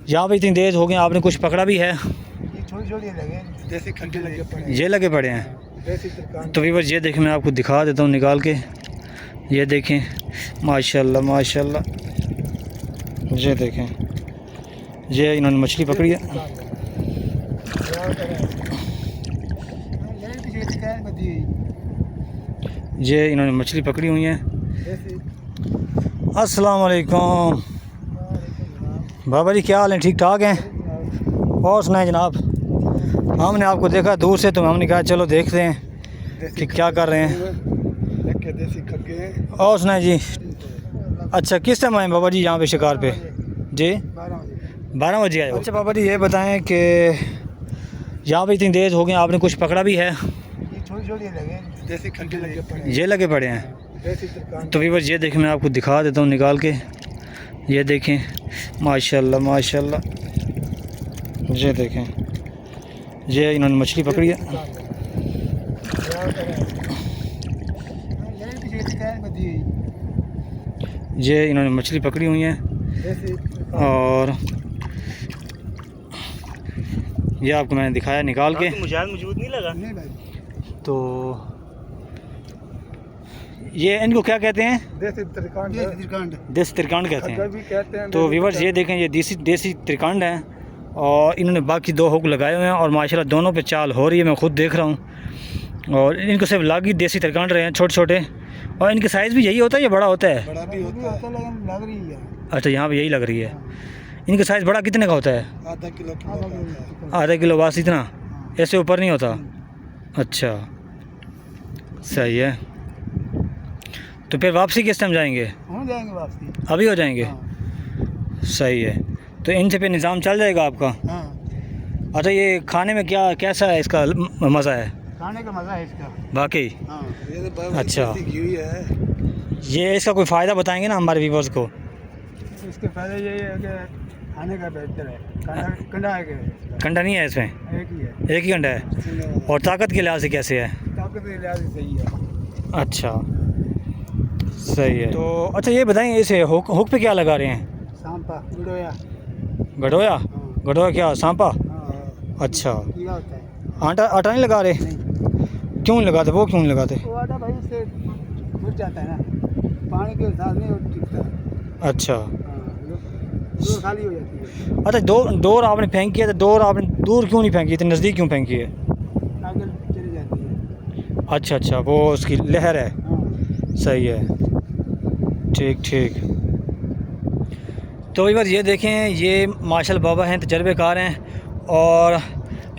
यहाँ पे इतनी देर हो गई, आपने कुछ पकड़ा भी है? छोटे लगे, जैसे खड्डे लगे पड़े, ये लगे पड़े हैं। तो व्यूअर्स ये देखें, मैं आपको दिखा देता हूँ निकाल के। ये देखें माशाल्लाह माशाल्लाह, ये देखें, ये इन्होंने मछली पकड़ी है। ये इन्होंने मछली पकड़ी हुई है। अस्सलाम वालेकुम बाबा जी, क्या हाल है? ठीक ठाक हैं? और सुनाए जनाब, हमने आपको देखा दूर से तो हमने कहा चलो देखते हैं कि क्या कर रहे हैं। और सुनाए जी, अच्छा किस टाइम आए बाबा जी यहाँ पे शिकार पे? जी 12 बजे आए। अच्छा बाबा जी ये बताएं कि यहाँ पे इतनी देर हो गई, आपने कुछ पकड़ा भी है? छोटे लगे, जैसे खड्डे लगे पड़े, ये लगे पड़े हैं। तो व्यूअर्स ये देखें, मैं आपको दिखा देता हूँ निकाल के। ये देखें माशाल्लाह माशाल्लाह, ये देखें, ये इन्होंने मछली पकड़ी है। ये इन्होंने मछली पकड़ी हुई है। और ये आपको मैंने दिखाया निकाल के। मुझे मौजूद नहीं लगा। नहीं भाई। तो ये इनको क्या कहते हैं? देसी त्रिकांड कहते हैं। तो व्यूअर्स ये देखें, ये देसी त्रिकांड है और इन्होंने बाकी 2 हुक लगाए हुए हैं और माशाल्लाह दोनों पे चाल हो रही है, मैं खुद देख रहा हूँ। और इनको सिर्फ लागी देसी त्रिकांड रहे हैं, छोटे छोटे। और इनके साइज़ भी यही होता है या बड़ा होता है? बड़ा भी होता है, लेकिन लग रही है। अच्छा, यहाँ पे यही लग रही है। इनका साइज़ बड़ा कितने का होता है? आधा किलो बस, इतना? ऐसे ऊपर नहीं होता? अच्छा सही है। तो फिर वापसी किस टाइम जाएंगे? हो जाएंगे वापसी, अभी हो जाएंगे। सही है। तो इनसे फिर निज़ाम चल जाएगा आपका? हाँ। अच्छा, ये खाने में क्या कैसा है, इसका मज़ा है? खाने का मज़ा है इसका वाकई? हाँ। ये तो अच्छा, घी है। ये इसका कोई फ़ायदा बताएंगे ना हमारे व्यूअर्स को? इसके फायदे यही है कि खाने का बेहतर है। कंडा है कि कंडा नहीं है इसमें? एक ही है। एक ही कंडा है। और ताकत के लिहाज से कैसे है? ताकत के लिहाज से सही है। अच्छा सही है। तो अच्छा ये बताएं, इसे हुक पे क्या लगा रहे हैं? सांपा, गडोया। गडोया? गडोया क्या, सांपा? हाँ। अच्छा, कीड़ा होता है। आटा नहीं लगा रहे? नहीं। क्यों नहीं लगाते? वो क्यों नहीं लगाते? वो आटा भाई उससे घुस जाता है ना, पानी के साथ नहीं वो टिकता। अच्छा। डोर खाली हो जाती है। अच्छा, डोर आपने फेंकी है तो डोर आपने दूर क्यों नहीं फेंकी, इतने नज़दीक क्यों फेंकी है? आगे चली जाती है। अच्छा अच्छा, वो उसकी लहर है। हाँ। सही है, ठीक ठीक। तो एक बार ये देखें, ये माशाल्लाह बाबा हैं, तजर्बेकार हैं। और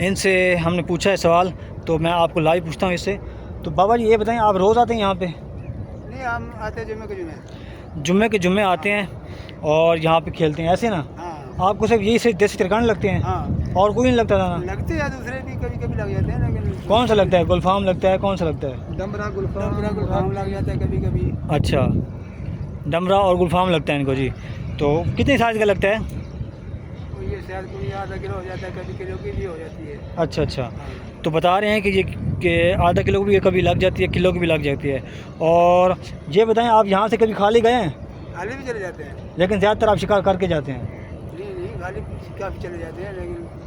इनसे हमने पूछा है सवाल, तो मैं आपको लाइव पूछता हूँ इससे। तो बाबा जी ये बताएं, आप रोज़ आते हैं यहाँ पे? नहीं, हम आते हैं जुम्मे के जुम्मे आते हैं और यहाँ पे खेलते हैं, ऐसे ना? हाँ। आपको सिर्फ यही सिर्फ देसी त्रिकांड लगते हैं? हाँ। और कोई नहीं लगता था ना? लगते हैं दूसरे भी, कभी कभी लग जाते हैं, लेकिन कौन सा लगता है? गुलफाम लगता है? कौन सा लगता है? डमरा गुलफाम लग जाता है कभी कभी। अच्छा, डमरा और गुलफाम लगता है इनको जी। तो कितने साइज़ का लगता है? तो ये शायद कोई आधा किलो हो जाता है, कभी किलो की भी हो जाती है। अच्छा अच्छा। तो बता रहे हैं कि ये कि आधा किलो की भी कभी लग जाती है, किलो की भी लग जाती है। और ये बताएं, आप यहाँ से कभी खाली गए हैं? खाली भी चले जाते हैं, लेकिन ज़्यादातर आप शिकार करके जाते हैं? नहीं खाली काफ़ी चले जाते हैं,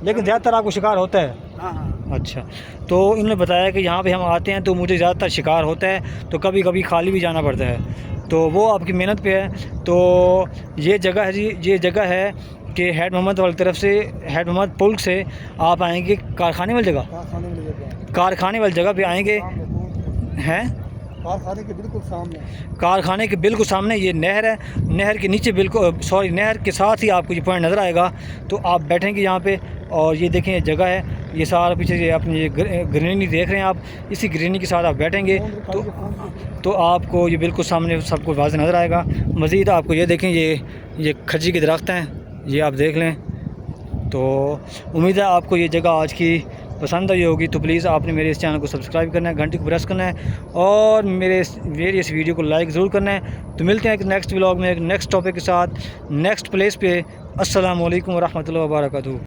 लेकिन ज़्यादातर आपको शिकार होता है? हाँ हाँ। अच्छा, तो इन्होंने बताया कि यहाँ पे हम आते हैं तो मुझे ज़्यादातर शिकार होता है, तो कभी कभी खाली भी जाना पड़ता है। तो वो आपकी मेहनत पे है। तो ये जगह है जी, ये जगह है कि हेड मोहम्मद वाली तरफ से, हेड मोहम्मद पुल से आप आएंगे कारखाने वाली जगह, कारखाने वाली जगह पे आएंगे हैं। कारखाने के बिल्कुल सामने, कारखाने के बिल्कुल सामने ये नहर है। नहर के नीचे बिल्कुल, सॉरी, नहर के साथ ही आपको ये पॉइंट नज़र आएगा। तो आप बैठेंगे यहाँ पे और ये देखें, ये जगह है, ये सारा पीछे ये अपनी ये ग्रीनरी देख रहे हैं आप, इसी ग्रीनरी के साथ आप बैठेंगे तो आपको ये बिल्कुल सामने सबको वाज़ेह नज़र आएगा। मज़ीद आपको ये देखें, ये खज्जी के दरख्त हैं, ये आप देख लें। तो उम्मीद है आपको ये जगह आज की पसंद आई होगी। तो प्लीज़ आपने मेरे इस चैनल को सब्सक्राइब करना है, घंटी को प्रेस करना है और मेरे इस वीडियो को लाइक ज़रूर करना है। तो मिलते हैं एक नेक्स्ट व्लॉग में, एक नेक्स्ट टॉपिक के साथ, नेक्स्ट प्लेस पे। अस्सलाम वालेकुम व रहमतुल्लाहि व बरकातहू।